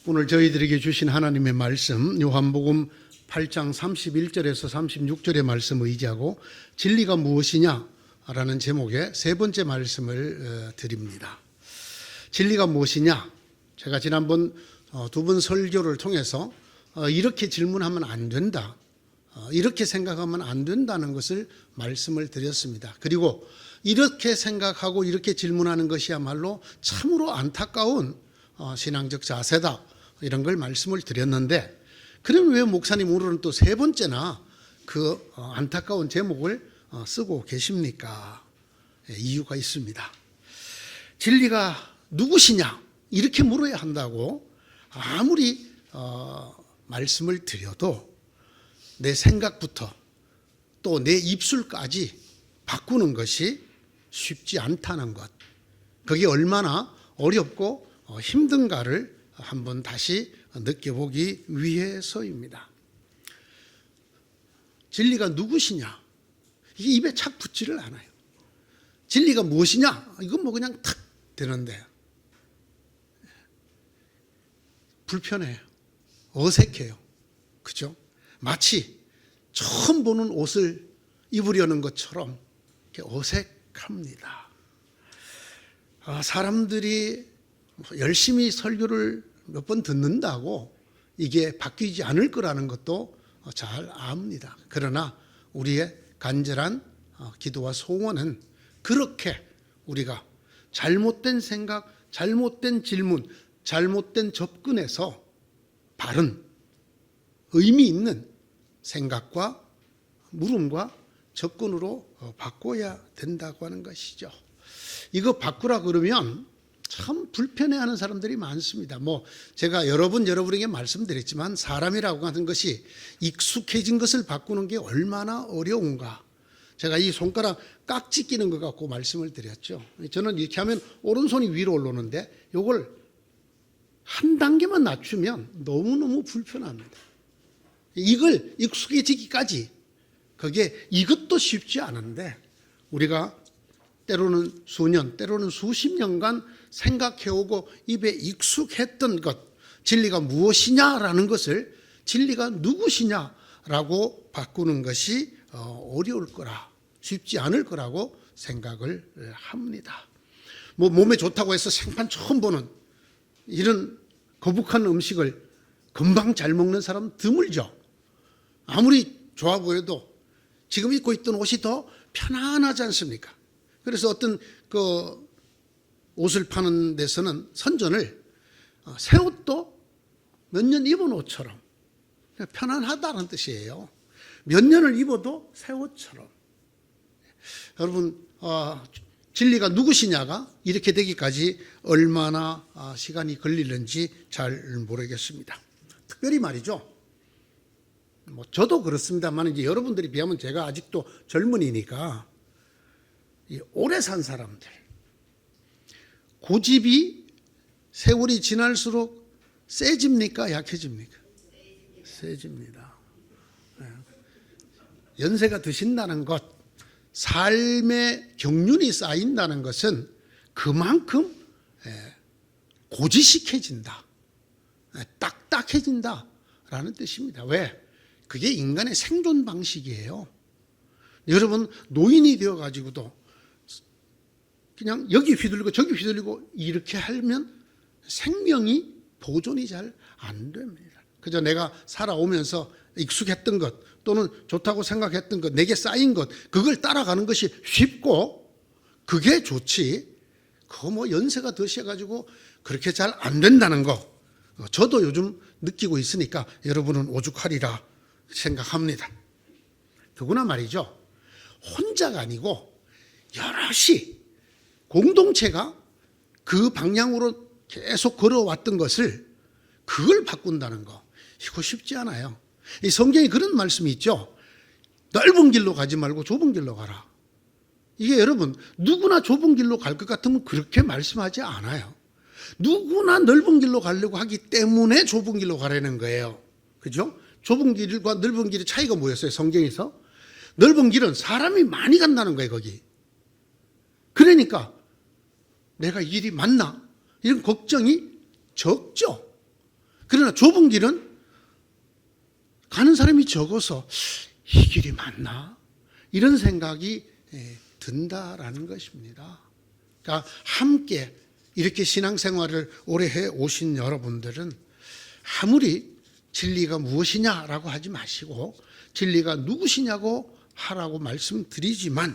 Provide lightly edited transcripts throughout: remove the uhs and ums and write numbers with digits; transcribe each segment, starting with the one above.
오늘 저희들에게 주신 하나님의 말씀 요한복음 8장 31절에서 36절의 말씀을 의지하고 진리가 무엇이냐라는 제목의 세 번째 말씀을 드립니다. 진리가 무엇이냐? 제가 지난번 두 번 설교를 통해서 이렇게 질문하면 안 된다, 이렇게 생각하면 안 된다는 것을 말씀을 드렸습니다. 그리고 이렇게 생각하고 이렇게 질문하는 것이야말로 참으로 안타까운 신앙적 자세다, 이런 걸 말씀을 드렸는데, 그럼 왜 목사님 오늘은 또 세 번째나 그 안타까운 제목을 쓰고 계십니까? 이유가 있습니다. 진리가 누구시냐? 이렇게 물어야 한다고 아무리 말씀을 드려도 내 생각부터 또 내 입술까지 바꾸는 것이 쉽지 않다는 것, 그게 얼마나 어렵고 힘든가를 한번 다시 느껴보기 위해서입니다. 진리가 누구시냐? 이게 입에 착 붙지를 않아요. 진리가 무엇이냐? 이건 뭐 그냥 탁 되는데 불편해요. 어색해요. 그죠? 마치 처음 보는 옷을 입으려는 것처럼 이렇게 어색합니다. 사람들이 열심히 설교를 몇 번 듣는다고 이게 바뀌지 않을 거라는 것도 잘 압니다. 그러나 우리의 간절한 기도와 소원은 그렇게 우리가 잘못된 생각, 잘못된 질문, 잘못된 접근에서 바른 의미 있는 생각과 물음과 접근으로 바꿔야 된다고 하는 것이죠. 이거 바꾸라 그러면 참 불편해하는 사람들이 많습니다. 제가 여러 번 여러분에게 말씀드렸지만 사람이라고 하는 것이 익숙해진 것을 바꾸는 게 얼마나 어려운가. 제가 이 손가락 깍지 끼는 것 갖고 말씀을 드렸죠. 저는 이렇게 하면 오른손이 위로 올라오는데 이걸 한 단계만 낮추면 너무너무 불편합니다. 이걸 익숙해지기까지 그게 이것도 쉽지 않은데, 우리가 때로는 수년, 때로는 수십 년간 생각해오고 입에 익숙했던 것, 진리가 무엇이냐라는 것을 진리가 누구시냐라고 바꾸는 것이 어려울 거라, 쉽지 않을 거라고 생각을 합니다. 몸에 좋다고 해서 생판 처음 보는 이런 거북한 음식을 금방 잘 먹는 사람 드물죠. 아무리 좋아 보여도 지금 입고 있던 옷이 더 편안하지 않습니까? 그래서 어떤 그 옷을 파는 데서는 선전을 새 옷도 몇 년 입은 옷처럼 편안하다는 뜻이에요. 몇 년을 입어도 새 옷처럼. 여러분, 진리가 누구시냐가 이렇게 되기까지 얼마나 시간이 걸리는지 잘 모르겠습니다. 특별히 말이죠. 저도 그렇습니다만 이제 여러분들이 비하면 제가 아직도 젊은이니까, 오래 산 사람들, 고집이 세월이 지날수록 세집니까? 약해집니까? 세집니다. 연세가 드신다는 것, 삶의 경륜이 쌓인다는 것은 그만큼 고지식해진다, 딱딱해진다라는 뜻입니다. 왜? 그게 인간의 생존 방식이에요. 여러분, 노인이 되어가지고도 그냥 여기 휘둘리고 저기 휘둘리고 이렇게 하면 생명이 보존이 잘 안 됩니다. 그저 내가 살아오면서 익숙했던 것 또는 좋다고 생각했던 것, 내게 쌓인 것, 그걸 따라가는 것이 쉽고 그게 좋지, 그거 연세가 드셔가지고 그렇게 잘 안 된다는 거, 저도 요즘 느끼고 있으니까 여러분은 오죽하리라 생각합니다. 더구나 말이죠, 혼자가 아니고 여럿이 공동체가 그 방향으로 계속 걸어왔던 것을, 그걸 바꾼다는 거, 이거 쉽지 않아요. 이 성경에 그런 말씀이 있죠. 넓은 길로 가지 말고 좁은 길로 가라. 이게 여러분, 누구나 좁은 길로 갈 것 같으면 그렇게 말씀하지 않아요. 누구나 넓은 길로 가려고 하기 때문에 좁은 길로 가라는 거예요. 그죠? 좁은 길과 넓은 길의 차이가 뭐였어요? 성경에서 넓은 길은 사람이 많이 간다는 거예요. 거기. 그러니까 내가 이 길이 맞나? 이런 걱정이 적죠. 그러나 좁은 길은 가는 사람이 적어서 이 길이 맞나? 이런 생각이 든다라는 것입니다. 그러니까 함께 이렇게 신앙생활을 오래 해 오신 여러분들은 아무리 진리가 무엇이냐라고 하지 마시고 진리가 누구시냐고 하라고 말씀드리지만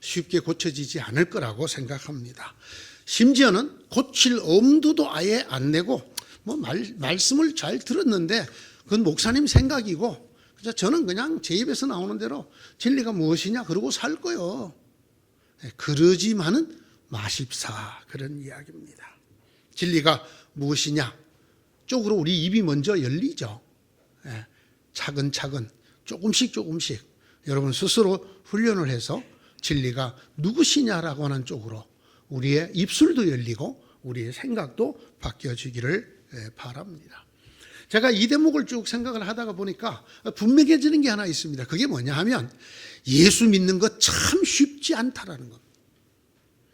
쉽게 고쳐지지 않을 거라고 생각합니다. 심지어는 고칠 엄두도 아예 안 내고 말씀을 잘 들었는데 그건 목사님 생각이고 저는 그냥 제 입에서 나오는 대로 진리가 무엇이냐 그러고 살 거요. 그러지만은 마십사 그런 이야기입니다. 진리가 무엇이냐 쪽으로 우리 입이 먼저 열리죠. 차근차근 조금씩 여러분 스스로 훈련을 해서 진리가 누구시냐라고 하는 쪽으로 우리의 입술도 열리고 우리의 생각도 바뀌어지기를 바랍니다. 제가 이 대목을 쭉 생각을 하다가 보니까 분명해지는 게 하나 있습니다. 그게 뭐냐 하면 예수 믿는 것 참 쉽지 않다라는 겁니다.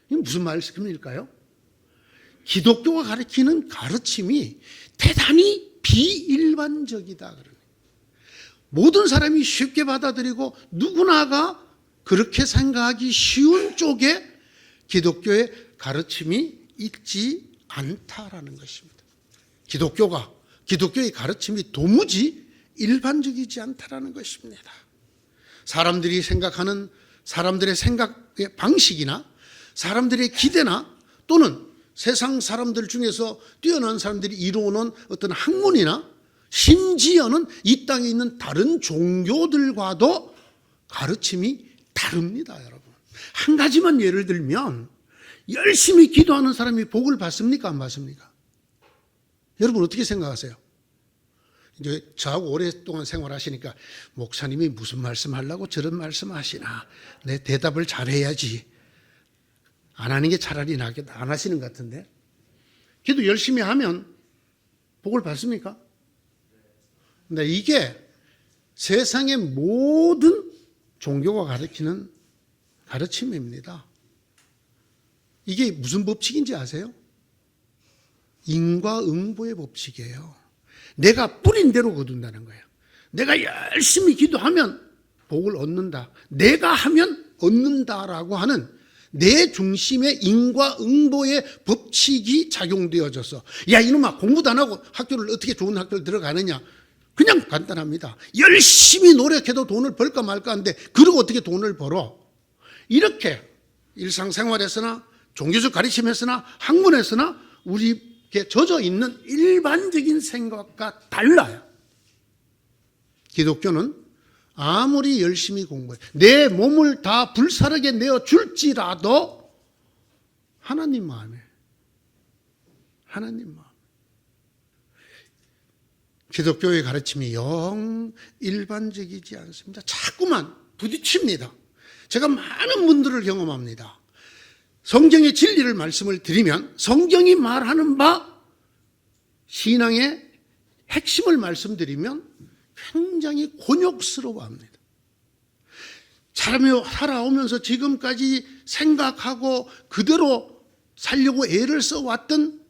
이게 무슨 말씀일까요? 기독교가 가르치는 가르침이 대단히 비일반적이다. 그러네. 모든 사람이 쉽게 받아들이고 누구나가 그렇게 생각하기 쉬운 쪽에 기독교의 가르침이 있지 않다라는 것입니다. 기독교의 가르침이 도무지 일반적이지 않다라는 것입니다. 사람들이 생각하는 사람들의 생각의 방식이나 사람들의 기대나 또는 세상 사람들 중에서 뛰어난 사람들이 이루어놓은 어떤 학문이나 심지어는 이 땅에 있는 다른 종교들과도 가르침이 다릅니다, 여러분. 한 가지만 예를 들면 열심히 기도하는 사람이 복을 받습니까? 안 받습니까? 여러분 어떻게 생각하세요? 이제 저하고 오랫동안 생활하시니까 목사님이 무슨 말씀하려고 저런 말씀하시나 내 대답을 잘해야지 안 하는 게 차라리 낫겠다. 안 하시는 것 같은데 기도 열심히 하면 복을 받습니까? 근데 이게 세상의 모든 종교가 가르치는 가르침입니다. 이게 무슨 법칙인지 아세요? 인과응보의 법칙이에요. 내가 뿌린 대로 거둔다는 거예요. 내가 열심히 기도하면 복을 얻는다. 내가 하면 얻는다라고 하는 내 중심의 인과응보의 법칙이 작용되어져서 야 이놈아 공부도 안 하고 학교를 어떻게 좋은 학교를 들어가느냐. 그냥 간단합니다. 열심히 노력해도 돈을 벌까 말까 하는데 그러고 어떻게 돈을 벌어. 이렇게 일상생활에서나 종교적 가르침에서나 학문에서나 우리에게 젖어 있는 일반적인 생각과 달라요. 기독교는 아무리 열심히 공부해 내 몸을 다 불사르게 내어줄지라도 하나님 마음에 하나님 마음. 기독교의 가르침이 영 일반적이지 않습니다. 자꾸만 부딪힙니다. 제가 많은 분들을 경험합니다. 성경의 진리를 말씀을 드리면 성경이 말하는 바 신앙의 핵심을 말씀드리면 굉장히 곤욕스러워합니다. 살아오면서 지금까지 생각하고 그대로 살려고 애를 써왔던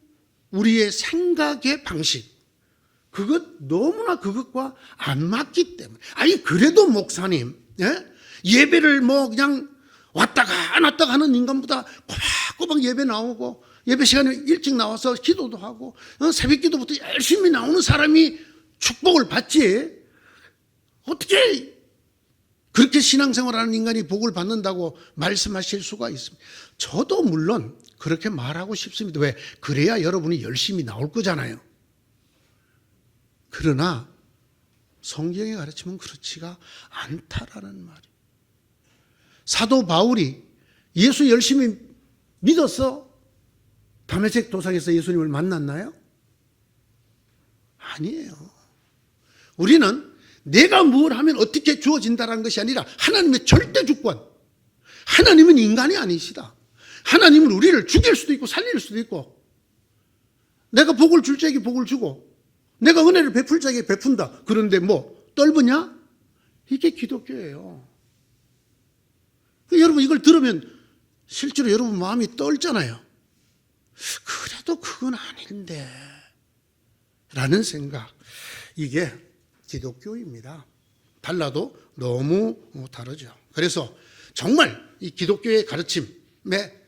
우리의 생각의 방식 너무나 그것과 안 맞기 때문에 아니 그래도 목사님 예배를 그냥 왔다가 안 왔다가 하는 인간보다 꼬박꼬박 예배 나오고 예배 시간에 일찍 나와서 기도도 하고 새벽 기도부터 열심히 나오는 사람이 축복을 받지 어떻게 그렇게 신앙생활하는 인간이 복을 받는다고 말씀하실 수가 있습니다. 저도 물론 그렇게 말하고 싶습니다. 왜? 그래야 여러분이 열심히 나올 거잖아요. 그러나 성경의 가르침은 그렇지가 않다라는 말이에요. 사도 바울이 예수 열심히 믿어서 다메섹 도상에서 예수님을 만났나요? 아니에요. 우리는 내가 뭘 하면 어떻게 주어진다는 것이 아니라 하나님의 절대 주권. 하나님은 인간이 아니시다. 하나님은 우리를 죽일 수도 있고 살릴 수도 있고 내가 복을 줄 자에게 복을 주고 내가 은혜를 베풀 자에게 베푼다. 그런데 떨보냐? 이게 기독교예요. 여러분 이걸 들으면 실제로 여러분 마음이 떨잖아요. 그래도 그건 아닌데 라는 생각. 이게 기독교입니다. 달라도 너무 다르죠. 그래서 정말 이 기독교의 가르침에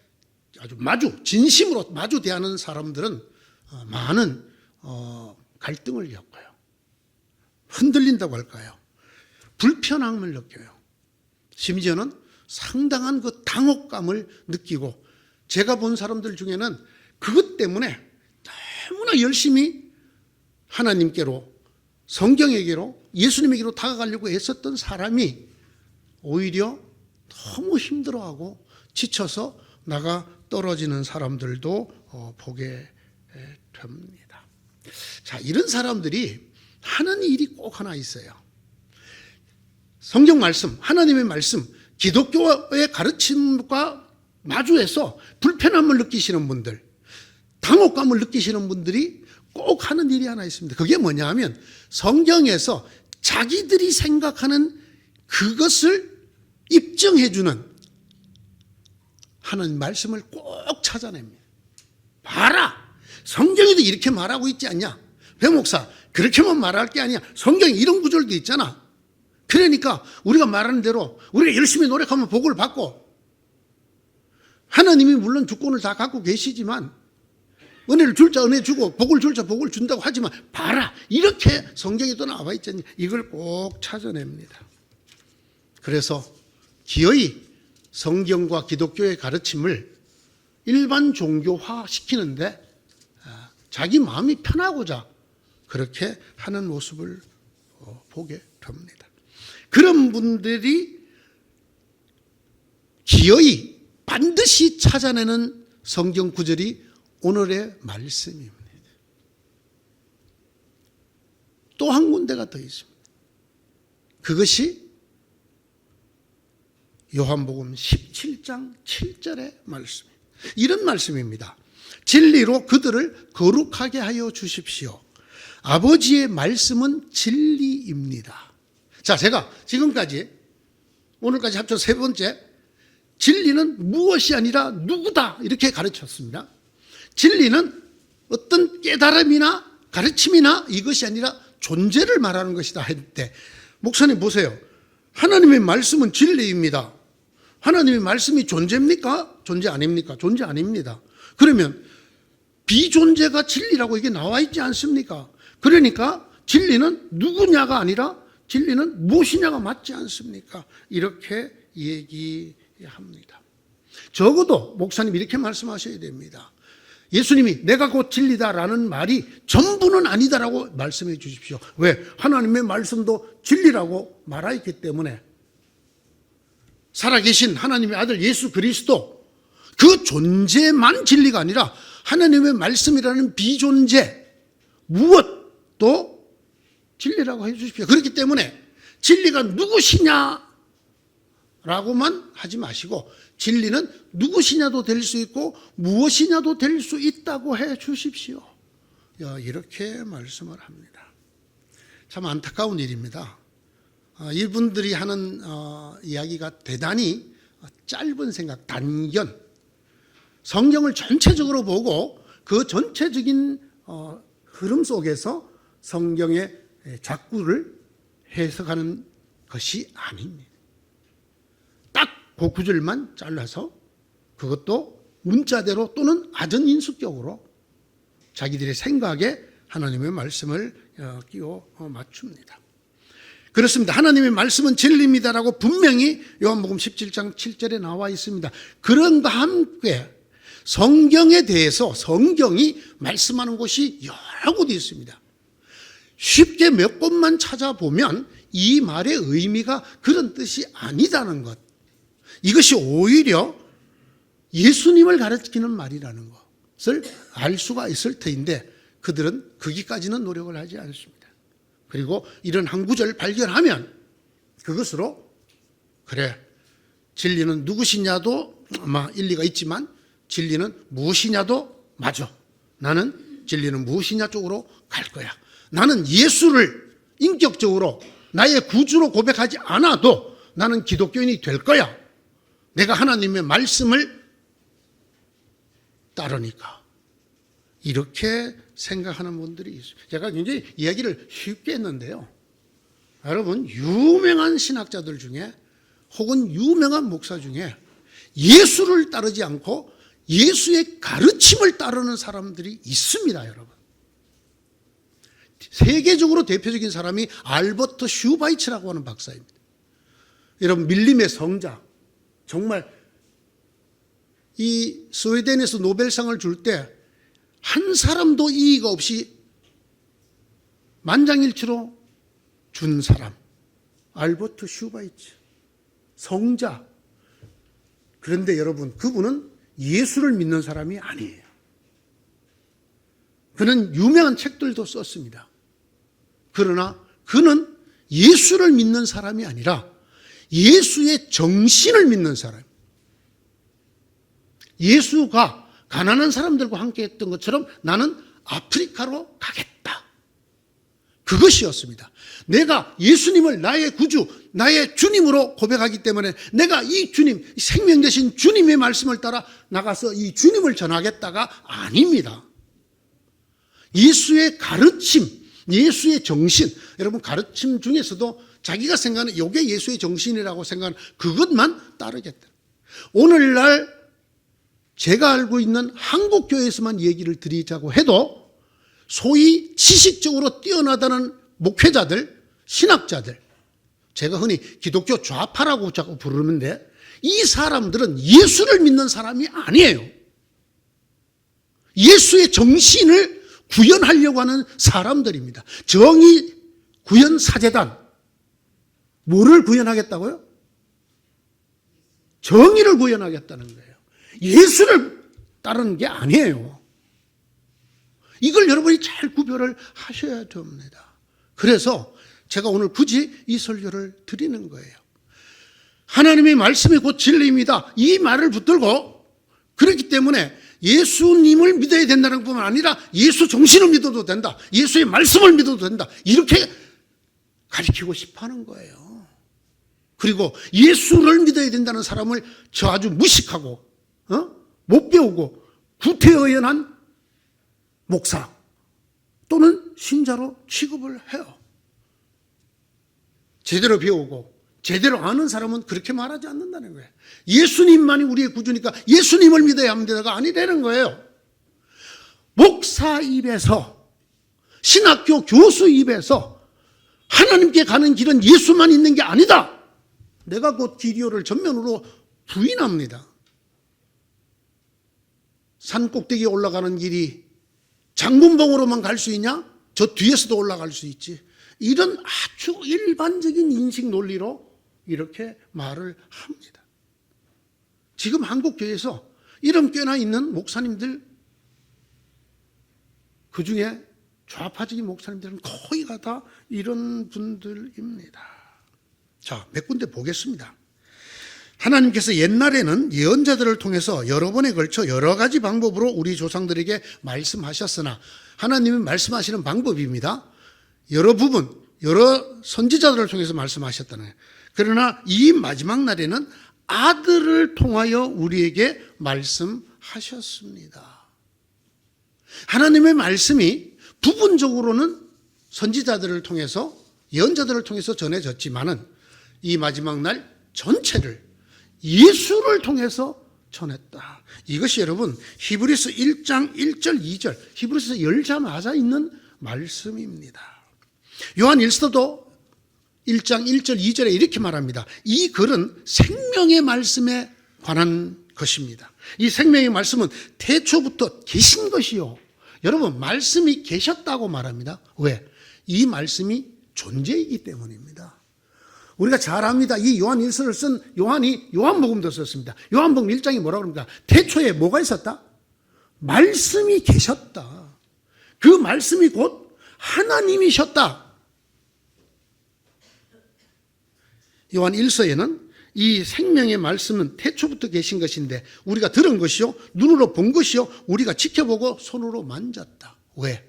아주 진심으로 마주 대하는 사람들은 많은 갈등을 겪어요. 흔들린다고 할까요? 불편함을 느껴요. 심지어는 상당한 그 당혹감을 느끼고, 제가 본 사람들 중에는 그것 때문에 너무나 열심히 하나님께로, 성경에게로, 예수님에게로 다가가려고 애썼던 사람이 오히려 너무 힘들어하고 지쳐서 나가 떨어지는 사람들도 보게 됩니다. 자, 이런 사람들이 하는 일이 꼭 하나 있어요. 성경 말씀, 하나님의 말씀, 기독교의 가르침과 마주해서 불편함을 느끼시는 분들, 당혹감을 느끼시는 분들이 꼭 하는 일이 하나 있습니다. 그게 뭐냐 하면 성경에서 자기들이 생각하는 그것을 입증해주는 하나님 말씀을 꼭 찾아냅니다. 봐라! 성경에도 이렇게 말하고 있지 않냐? 배 목사, 그렇게만 말할 게 아니야. 성경에 이런 구절도 있잖아. 그러니까 우리가 말하는 대로 우리가 열심히 노력하면 복을 받고, 하나님이 물론 주권을 다 갖고 계시지만 은혜를 줄 자 은혜 주고 복을 줄 자 복을 준다고 하지만 봐라, 이렇게 성경에도 나와 있잖니. 이걸 꼭 찾아냅니다. 그래서 기어이 성경과 기독교의 가르침을 일반 종교화 시키는데 자기 마음이 편하고자 그렇게 하는 모습을 보게 됩니다. 그런 분들이 기어이 반드시 찾아내는 성경 구절이 오늘의 말씀입니다. 또 한 군데가 더 있습니다. 그것이 요한복음 17장 7절의 말씀입니다. 이런 말씀입니다. 진리로 그들을 거룩하게 하여 주십시오. 아버지의 말씀은 진리입니다. 자, 제가 지금까지 오늘까지 합쳐 세 번째, 진리는 무엇이 아니라 누구다 이렇게 가르쳤습니다. 진리는 어떤 깨달음이나 가르침이나 이것이 아니라 존재를 말하는 것이다 할 때, 목사님 보세요. 하나님의 말씀은 진리입니다. 하나님의 말씀이 존재입니까? 존재 아닙니까? 존재 아닙니다. 그러면 비존재가 진리라고 이게 나와 있지 않습니까? 그러니까 진리는 누구냐가 아니라 진리는 무엇이냐가 맞지 않습니까? 이렇게 얘기합니다. 적어도 목사님 이렇게 말씀하셔야 됩니다. 예수님이 내가 곧 진리다라는 말이 전부는 아니다라고 말씀해 주십시오. 왜? 하나님의 말씀도 진리라고 말하였기 때문에 살아계신 하나님의 아들 예수 그리스도 그 존재만 진리가 아니라 하나님의 말씀이라는 비존재 무엇도 진리라고 해 주십시오. 그렇기 때문에 진리가 누구시냐라고만 하지 마시고 진리는 누구시냐도 될 수 있고 무엇이냐도 될 수 있다고 해 주십시오. 이렇게 말씀을 합니다. 참 안타까운 일입니다. 이분들이 하는 이야기가 대단히 짧은 생각, 단견, 성경을 전체적으로 보고 그 전체적인 흐름 속에서 성경의 작구를 해석하는 것이 아닙니다. 딱 그 구절만 잘라서 그것도 문자대로 또는 아전인수격으로 자기들의 생각에 하나님의 말씀을 끼워 맞춥니다. 그렇습니다. 하나님의 말씀은 진리입니다라고 분명히 요한복음 17장 7절에 나와 있습니다. 그런가 함께 성경에 대해서 성경이 말씀하는 곳이 여러 곳이 있습니다. 쉽게 몇 곳만 찾아보면 이 말의 의미가 그런 뜻이 아니다는 것, 이것이 오히려 예수님을 가르치는 말이라는 것을 알 수가 있을 터인데 그들은 거기까지는 노력을 하지 않습니다. 그리고 이런 한 구절 발견하면 그것으로 그래, 진리는 누구시냐도 아마 일리가 있지만 진리는 무엇이냐도 맞아. 나는 진리는 무엇이냐 쪽으로 갈 거야. 나는 예수를 인격적으로 나의 구주로 고백하지 않아도 나는 기독교인이 될 거야. 내가 하나님의 말씀을 따르니까. 이렇게 생각하는 분들이 있어요. 제가 굉장히 이야기를 쉽게 했는데요. 여러분, 유명한 신학자들 중에 혹은 유명한 목사 중에 예수를 따르지 않고 예수의 가르침을 따르는 사람들이 있습니다, 여러분. 세계적으로 대표적인 사람이 알버트 슈바이츠라고 하는 박사입니다. 여러분, 밀림의 성자, 정말 이 스웨덴에서 노벨상을 줄 때 한 사람도 이의가 없이 만장일치로 준 사람, 알버트 슈바이츠, 성자. 그런데 여러분, 그분은 예수를 믿는 사람이 아니에요. 그는 유명한 책들도 썼습니다. 그러나 그는 예수를 믿는 사람이 아니라 예수의 정신을 믿는 사람. 예수가 가난한 사람들과 함께 했던 것처럼 나는 아프리카로 가겠다. 그것이었습니다. 내가 예수님을 나의 구주, 나의 주님으로 고백하기 때문에 내가 이 주님, 생명 되신 주님의 말씀을 따라 나가서 이 주님을 전하겠다가 아닙니다. 예수의 가르침, 예수의 정신, 여러분 가르침 중에서도 자기가 생각하는 이게 예수의 정신이라고 생각하는 그것만 따르겠다. 오늘날 제가 알고 있는 한국교회에서만 얘기를 드리자고 해도 소위 지식적으로 뛰어나다는 목회자들, 신학자들, 제가 흔히 기독교 좌파라고 자꾸 부르는데 이 사람들은 예수를 믿는 사람이 아니에요. 예수의 정신을 구현하려고 하는 사람들입니다. 정의 구현 사제단. 뭐를 구현하겠다고요? 정의를 구현하겠다는 거예요. 예수를 따르는 게 아니에요. 이걸 여러분이 잘 구별을 하셔야 됩니다. 그래서 제가 오늘 굳이 이 설교를 드리는 거예요. 하나님의 말씀이 곧 진리입니다. 이 말을 붙들고 그렇기 때문에 예수님을 믿어야 된다는 것뿐만 아니라 예수 정신을 믿어도 된다. 예수의 말씀을 믿어도 된다. 이렇게 가르치고 싶어 하는 거예요. 그리고 예수를 믿어야 된다는 사람을 저 아주 무식하고 못 배우고 구태의연한 목사 또는 신자로 취급을 해요. 제대로 배우고 제대로 아는 사람은 그렇게 말하지 않는다는 거예요. 예수님만이 우리의 구주니까 예수님을 믿어야 합니다가 아니라는 거예요. 목사 입에서, 신학교 교수 입에서 하나님께 가는 길은 예수만 있는 게 아니다. 내가 곧 길이요를 전면으로 부인합니다. 산 꼭대기에 올라가는 길이 장군봉으로만 갈 수 있냐? 저 뒤에서도 올라갈 수 있지. 이런 아주 일반적인 인식 논리로 이렇게 말을 합니다. 지금 한국교회에서 이름 꽤나 있는 목사님들, 그 중에 좌파적인 목사님들은 거의가 다 이런 분들입니다. 자, 몇 군데 보겠습니다. 하나님께서 옛날에는 예언자들을 통해서 여러 번에 걸쳐 여러 가지 방법으로 우리 조상들에게 말씀하셨으나, 하나님이 말씀하시는 방법입니다. 여러 부분, 여러 선지자들을 통해서 말씀하셨다는 거예요. 그러나 이 마지막 날에는 아들을 통하여 우리에게 말씀하셨습니다. 하나님의 말씀이 부분적으로는 선지자들을 통해서, 예언자들을 통해서 전해졌지만은 이 마지막 날 전체를 예수를 통해서 전했다. 이것이 여러분 히브리서 1장 1절 2절, 히브리서 열자마자 있는 말씀입니다. 요한 1서도 1장 1절 2절에 이렇게 말합니다. 이 글은 생명의 말씀에 관한 것입니다. 이 생명의 말씀은 태초부터 계신 것이요. 여러분, 말씀이 계셨다고 말합니다. 왜? 이 말씀이 존재이기 때문입니다. 우리가 잘 압니다. 이 요한 1서를 쓴 요한이 요한복음도 썼습니다. 요한복음 1장이 뭐라고 그럽니까? 태초에 뭐가 있었다? 말씀이 계셨다. 그 말씀이 곧 하나님이셨다. 요한 1서에는 이 생명의 말씀은 태초부터 계신 것인데 우리가 들은 것이요, 눈으로 본 것이요, 우리가 지켜보고 손으로 만졌다. 왜?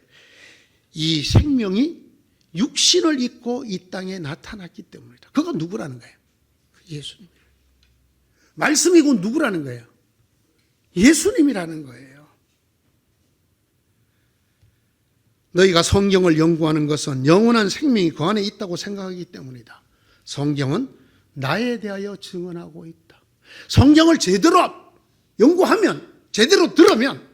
이 생명이 육신을 입고 이 땅에 나타났기 때문이다. 그거 누구라는 거예요? 예수님. 말씀이 곧 누구라는 거예요? 예수님이라는 거예요. 너희가 성경을 연구하는 것은 영원한 생명이 그 안에 있다고 생각하기 때문이다. 성경은 나에 대하여 증언하고 있다. 성경을 제대로 연구하면, 제대로 들으면,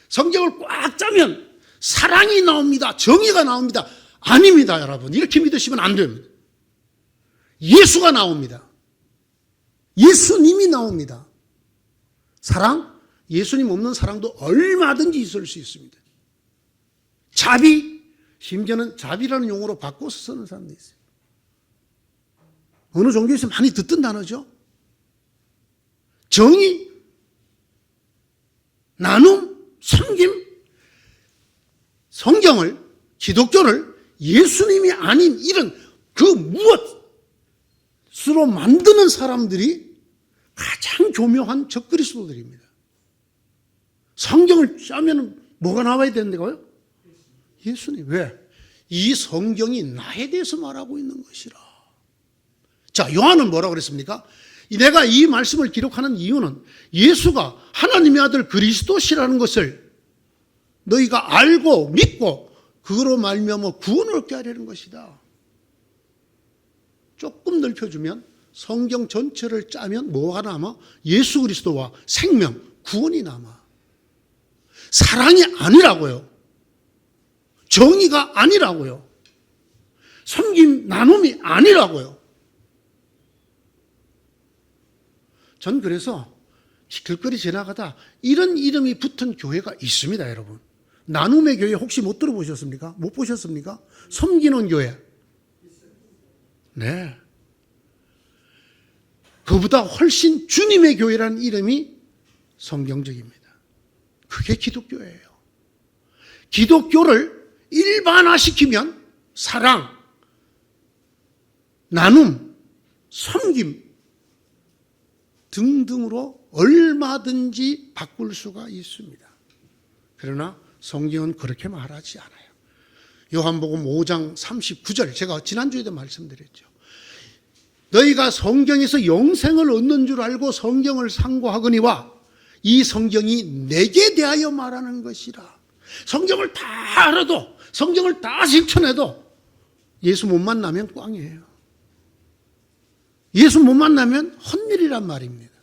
성경을 꽉 짜면 사랑이 나옵니다. 정의가 나옵니다. 아닙니다, 여러분. 이렇게 믿으시면 안 됩니다. 예수가 나옵니다. 예수님이 나옵니다. 사랑? 예수님 없는 사랑도 얼마든지 있을 수 있습니다. 자비? 심지어는 자비라는 용어로 바꿔서 쓰는 사람도 있어요. 어느 종교에서 많이 듣던 단어죠. 정의, 나눔, 섬김, 성경을, 기독교를 예수님이 아닌 이런 그 무엇으로 만드는 사람들이 가장 교묘한 적그리스도들입니다. 성경을 짜면 뭐가 나와야 되는데요? 예수님. 왜? 이 성경이 나에 대해서 말하고 있는 것이라. 자, 요한은 뭐라고 그랬습니까? 내가 이 말씀을 기록하는 이유는 예수가 하나님의 아들 그리스도시라는 것을 너희가 알고 믿고 그거로 말미암아 구원을 얻게 하려는 것이다. 조금 넓혀주면 성경 전체를 짜면 뭐가 남아? 예수 그리스도와 생명, 구원이 남아. 사랑이 아니라고요. 정의가 아니라고요. 섬김, 나눔이 아니라고요. 전 그래서 길거리 지나가다 이런 이름이 붙은 교회가 있습니다, 여러분. 나눔의 교회 혹시 못 들어보셨습니까? 못 보셨습니까? 섬기는 교회. 네. 그보다 훨씬 주님의 교회라는 이름이 성경적입니다. 그게 기독교예요. 기독교를 일반화시키면 사랑, 나눔, 섬김 등등으로 얼마든지 바꿀 수가 있습니다. 그러나 성경은 그렇게 말하지 않아요. 요한복음 5장 39절, 제가 지난주에도 말씀드렸죠. 너희가 성경에서 영생을 얻는 줄 알고 성경을 상고하거니와 이 성경이 내게 대하여 말하는 것이라. 성경을 다 알아도, 성경을 다 실천해도 예수 못 만나면 꽝이에요. 예수 못 만나면 헛일이란 말입니다.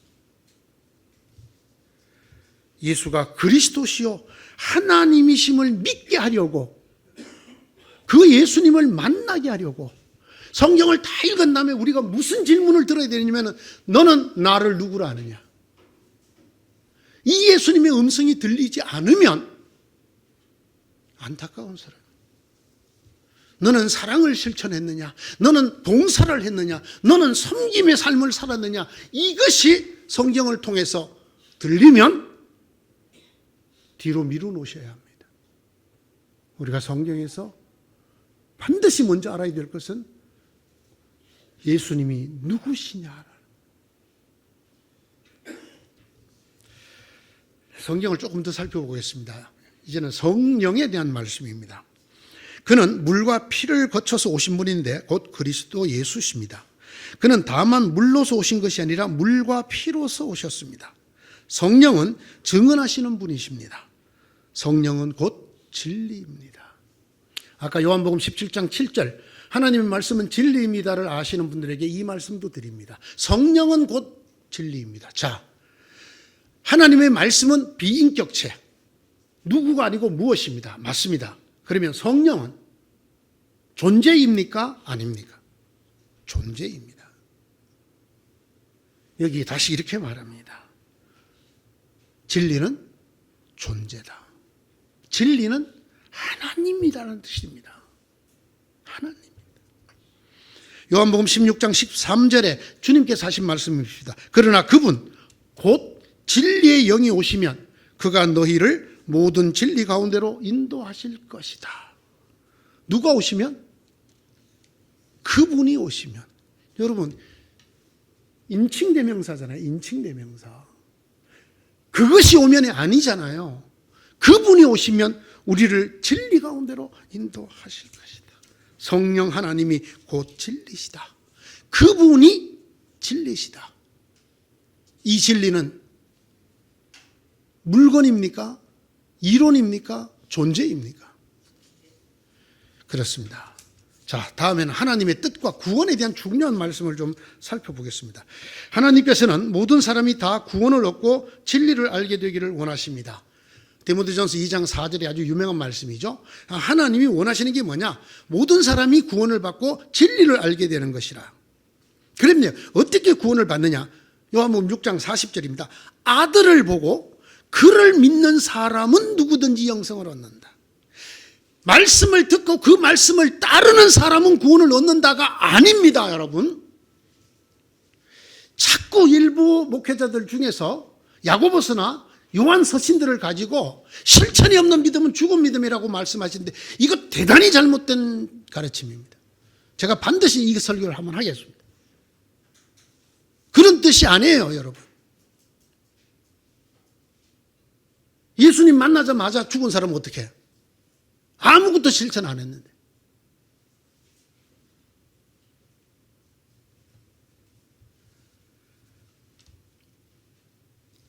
예수가 그리스도시요 하나님이심을 믿게 하려고, 그 예수님을 만나게 하려고 성경을 다 읽은 다음에 우리가 무슨 질문을 들어야 되냐면, 너는 나를 누구로 아느냐? 이 예수님의 음성이 들리지 않으면 안타까운 사람. 너는 사랑을 실천했느냐? 너는 봉사를 했느냐? 너는 섬김의 삶을 살았느냐? 이것이 성경을 통해서 들리면 뒤로 미루 놓으셔야 합니다. 우리가 성경에서 반드시 먼저 알아야 될 것은 예수님이 누구시냐. 성경을 조금 더 살펴보겠습니다. 이제는 성령에 대한 말씀입니다. 그는 물과 피를 거쳐서 오신 분인데 곧 그리스도 예수십니다. 그는 다만 물로서 오신 것이 아니라 물과 피로서 오셨습니다. 성령은 증언하시는 분이십니다. 성령은 곧 진리입니다. 아까 요한복음 17장 7절 하나님의 말씀은 진리입니다를 아시는 분들에게 이 말씀도 드립니다. 성령은 곧 진리입니다. 자, 하나님의 말씀은 비인격체, 누구가 아니고 무엇입니다. 맞습니다. 그러면 성령은 존재입니까? 아닙니까? 존재입니다. 여기 다시 이렇게 말합니다. 진리는 존재다. 진리는 하나님이라는 뜻입니다. 하나님입니다. 요한복음 16장 13절에 주님께서 하신 말씀입니다. 그러나 그분 곧 진리의 영이 오시면 그가 너희를 모든 진리 가운데로 인도하실 것이다. 누가 오시면? 그분이 오시면. 여러분, 인칭대명사잖아요. 인칭대명사. 그것이 오면이 아니잖아요. 그분이 오시면 우리를 진리 가운데로 인도하실 것이다. 성령 하나님이 곧 진리시다. 그분이 진리시다. 이 진리는 물건입니까? 이론입니까? 존재입니까? 그렇습니다. 자, 다음에는 하나님의 뜻과 구원에 대한 중요한 말씀을 좀 살펴보겠습니다. 하나님께서는 모든 사람이 다 구원을 얻고 진리를 알게 되기를 원하십니다. 디모데전서 2장 4절에 아주 유명한 말씀이죠. 하나님이 원하시는 게 뭐냐? 모든 사람이 구원을 받고 진리를 알게 되는 것이라. 그럼요. 어떻게 구원을 받느냐? 요한복음 6장 40절입니다. 아들을 보고 그를 믿는 사람은 누구든지 영생을 얻는다. 말씀을 듣고 그 말씀을 따르는 사람은 구원을 얻는다가 아닙니다, 여러분. 자꾸 일부 목회자들 중에서 야고보서나 요한 서신들을 가지고 실천이 없는 믿음은 죽은 믿음이라고 말씀하시는데 이거 대단히 잘못된 가르침입니다. 제가 반드시 이 설교를 한번 하겠습니다. 그런 뜻이 아니에요, 여러분. 예수님 만나자마자 죽은 사람은 어떻게 해요? 아무것도 실천 안 했는데.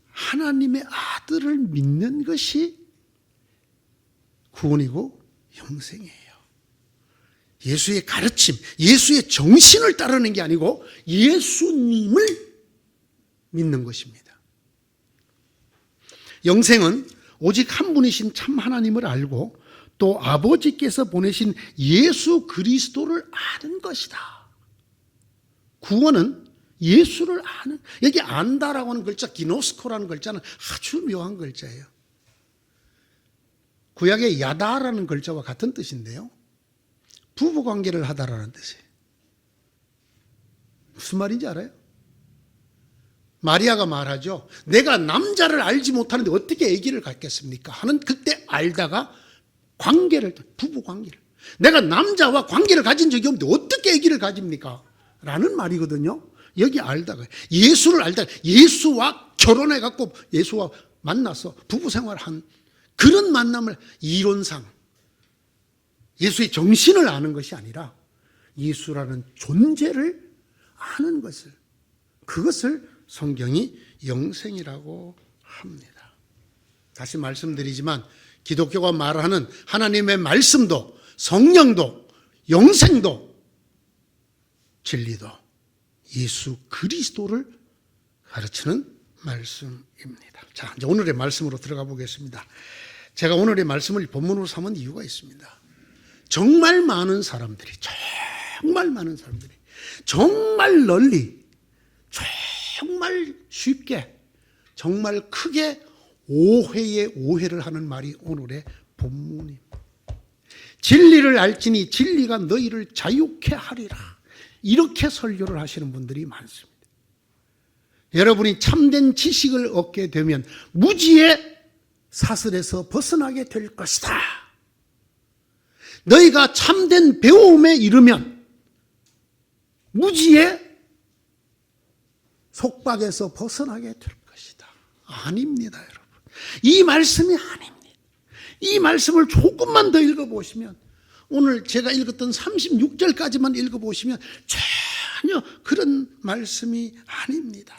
하나님의 아들을 믿는 것이 구원이고 영생이에요. 예수의 가르침, 예수의 정신을 따르는 게 아니고 예수님을 믿는 것입니다. 영생은 오직 한 분이신 참 하나님을 알고 또 아버지께서 보내신 예수 그리스도를 아는 것이다. 구원은 예수를 아는, 여기 안다라고 하는 글자, 기노스코라는 글자는 아주 묘한 글자예요. 구약의 야다라는 글자와 같은 뜻인데요. 부부관계를 하다라는 뜻이에요. 무슨 말인지 알아요? 마리아가 말하죠. 내가 남자를 알지 못하는데 어떻게 아기를 갖겠습니까? 하는 그때 알다가 부부관계를. 내가 남자와 관계를 가진 적이 없는데 어떻게 아기를 가집니까? 라는 말이거든요. 여기 알다가, 예수를 알다가, 예수와 결혼해갖고 예수와 만나서 부부생활한 그런 만남을 이론상 예수의 정신을 아는 것이 아니라 예수라는 존재를 아는 것을, 그것을 성경이 영생이라고 합니다. 다시 말씀드리지만 기독교가 말하는 하나님의 말씀도 성령도 영생도 진리도 예수 그리스도를 가르치는 말씀입니다. 자, 이제 오늘의 말씀으로 들어가 보겠습니다. 제가 오늘의 말씀을 본문으로 삼은 이유가 있습니다. 정말 많은 사람들이 정말 널리 정말 쉽게 정말 크게 오해에 오해를 하는 말이 오늘의 본문입니다. 진리를 알지니 진리가 너희를 자유케 하리라. 이렇게 설교를 하시는 분들이 많습니다. 여러분이 참된 지식을 얻게 되면 무지의 사슬에서 벗어나게 될 것이다. 너희가 참된 배움에 이르면 무지의 속박에서 벗어나게 될 것이다. 아닙니다, 여러분. 이 말씀이 아닙니다. 이 말씀을 조금만 더 읽어보시면, 오늘 제가 읽었던 36절까지만 읽어보시면 전혀 그런 말씀이 아닙니다.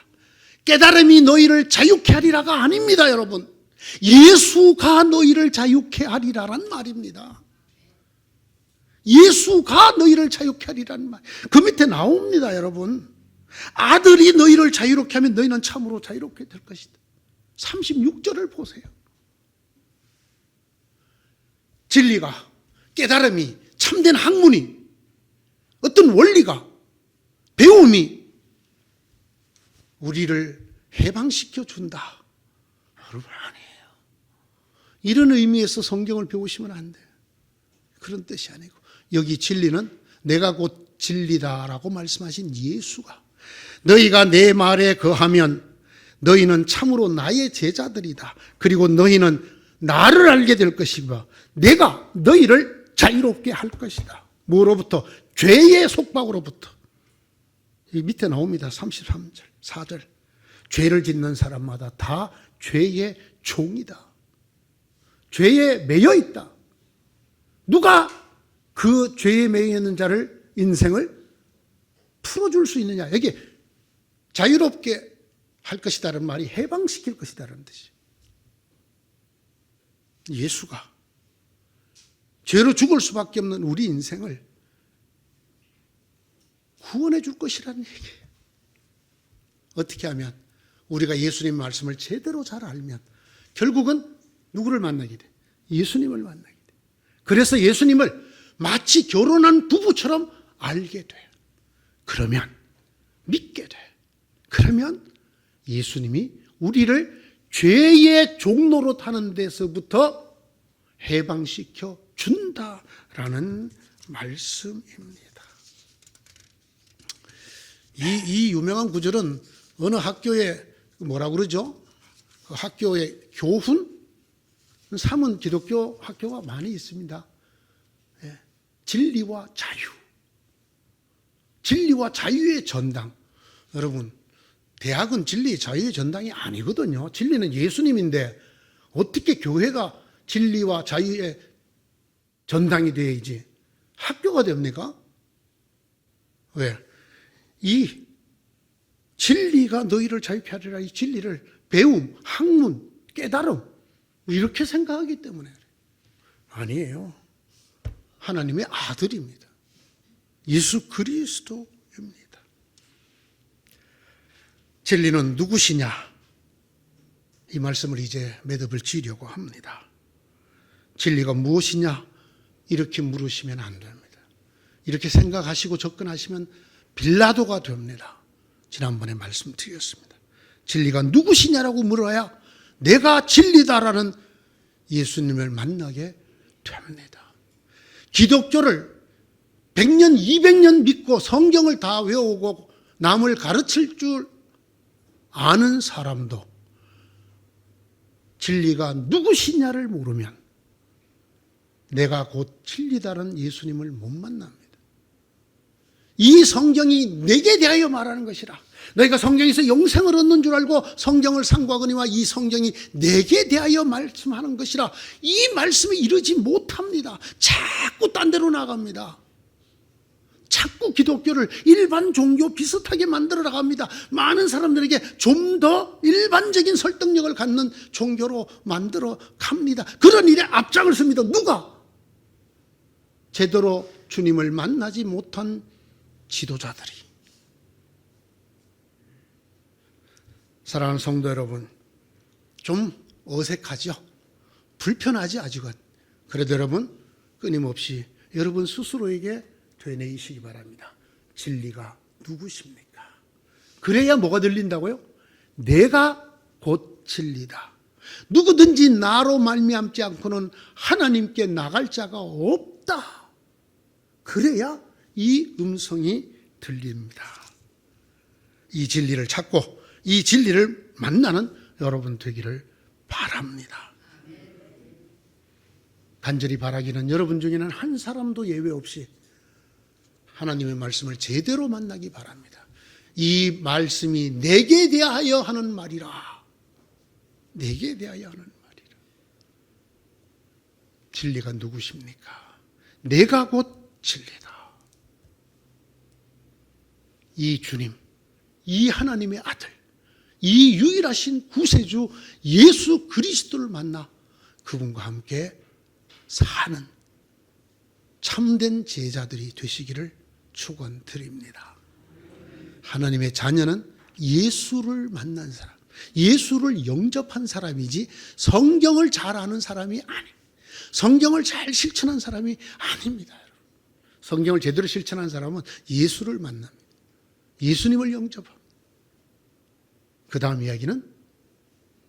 깨달음이 너희를 자유케 하리라가 아닙니다, 여러분. 예수가 너희를 자유케 하리라란 말입니다. 예수가 너희를 자유케 하리라는 말. 그 밑에 나옵니다, 여러분. 아들이 너희를 자유롭게 하면 너희는 참으로 자유롭게 될 것이다. 36절을 보세요. 진리가, 깨달음이, 참된 학문이, 어떤 원리가, 배움이 우리를 해방시켜 준다. 여러분, 아니에요. 이런 의미에서 성경을 배우시면 안 돼요. 그런 뜻이 아니고, 여기 진리는 내가 곧 진리다라고 말씀하신 예수가, 너희가 내 말에 거하면 너희는 참으로 나의 제자들이다. 그리고 너희는 나를 알게 될 것이고 내가 너희를 자유롭게 할 것이다. 뭐로부터? 죄의 속박으로부터. 이 밑에 나옵니다. 33절, 4절. 죄를 짓는 사람마다 다 죄의 종이다. 죄에 매여 있다. 누가 그 죄에 매여 있는 자를, 인생을 풀어줄 수 있느냐? 여기 자유롭게 할 것이다라는 말이 해방시킬 것이다라는 뜻이에요. 예수가 죄로 죽을 수밖에 없는 우리 인생을 구원해 줄 것이라는 얘기예요. 어떻게 하면? 우리가 예수님 말씀을 제대로 잘 알면 결국은 누구를 만나게 돼? 예수님을 만나게 돼. 그래서 예수님을 마치 결혼한 부부처럼 알게 돼. 그러면 믿게 돼. 그러면 예수님이 우리를 죄의 종로로 타는 데서부터 해방시켜 준다라는 말씀입니다. 이 유명한 구절은 어느 학교에 뭐라고 그러죠? 그 학교의 교훈? 삼은 기독교 학교가 많이 있습니다. 예. 진리와 자유. 진리와 자유의 전당. 여러분, 대학은 진리, 자유의 전당이 아니거든요. 진리는 예수님인데 어떻게 교회가 진리와 자유의 전당이 되어야지 학교가 됩니까? 왜? 이 진리가 너희를 자유케 하리라. 이 진리를 배움, 학문, 깨달음 이렇게 생각하기 때문에 아니에요. 하나님의 아들입니다. 예수 그리스도입니다. 진리는 누구시냐? 이 말씀을 이제 매듭을 지으려고 합니다. 진리가 무엇이냐? 이렇게 물으시면 안 됩니다. 이렇게 생각하시고 접근하시면 빌라도가 됩니다. 지난번에 말씀드렸습니다. 진리가 누구시냐라고 물어야 내가 진리다라는 예수님을 만나게 됩니다. 기독교를 100년, 200년 믿고 성경을 다 외우고 남을 가르칠 줄 아는 사람도 진리가 누구시냐를 모르면 내가 곧 진리다라는 예수님을 못 만납니다. 이 성경이 내게 대하여 말하는 것이라. 너희가 성경에서 영생을 얻는 줄 알고 성경을 상고하거니와 이 성경이 내게 대하여 말씀하는 것이라. 이 말씀에 이르지 못합니다. 자꾸 딴 데로 나갑니다. 자꾸 기독교를 일반 종교 비슷하게 만들어 나갑니다. 많은 사람들에게 좀 더 일반적인 설득력을 갖는 종교로 만들어 갑니다. 그런 일에 앞장을 섭니다. 누가? 제대로 주님을 만나지 못한 지도자들이. 사랑하는 성도 여러분, 좀 어색하죠? 불편하지 아직은. 그래도 여러분 끊임없이 여러분 스스로에게 되뇌이시기 바랍니다. 진리가 누구십니까? 그래야 뭐가 들린다고요? 내가 곧 진리다. 누구든지 나로 말미암지 않고는 하나님께 나갈 자가 없다. 그래야 이 음성이 들립니다. 이 진리를 찾고 이 진리를 만나는 여러분 되기를 바랍니다. 간절히 바라기는 여러분 중에는 한 사람도 예외 없이 하나님의 말씀을 제대로 만나기 바랍니다. 이 말씀이 내게 대하여 하는 말이라. 내게 대하여 하는 말이라. 진리가 누구십니까? 내가 곧 진리다. 이 주님, 이 하나님의 아들, 이 유일하신 구세주 예수 그리스도를 만나 그분과 함께 사는 참된 제자들이 되시기를 축원드립니다. 하나님의 자녀는 예수를 만난 사람, 예수를 영접한 사람이지 성경을 잘 아는 사람이 아닙니다. 성경을 잘 실천한 사람이 아닙니다. 성경을 제대로 실천한 사람은 예수를 만납니다. 예수님을 영접합니다. 그 다음 이야기는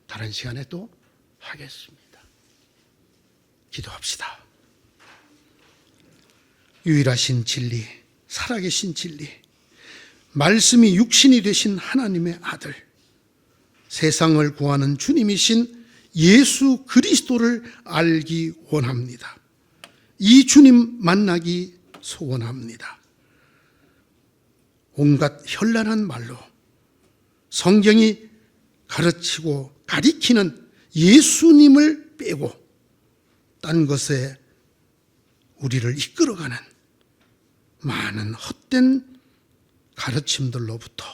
다른 시간에 또 하겠습니다. 기도합시다. 유일하신 진리, 살아계신 진리, 말씀이 육신이 되신 하나님의 아들, 세상을 구하는 주님이신 예수 그리스도를 알기 원합니다. 이 주님 만나기 소원합니다. 온갖 현란한 말로 성경이 가르치고 가리키는 예수님을 빼고 딴 것에 우리를 이끌어가는 많은 헛된 가르침들로부터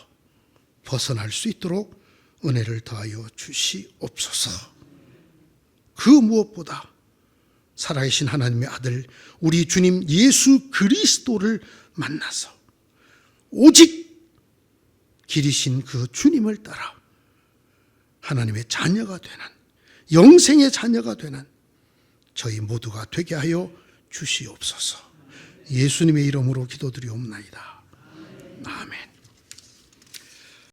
벗어날 수 있도록 은혜를 더하여 주시옵소서. 그 무엇보다 살아계신 하나님의 아들 우리 주님 예수 그리스도를 만나서 오직 길이신 그 주님을 따라 하나님의 자녀가 되는, 영생의 자녀가 되는 저희 모두가 되게 하여 주시옵소서. 예수님의 이름으로 기도드리옵나이다. 아멘.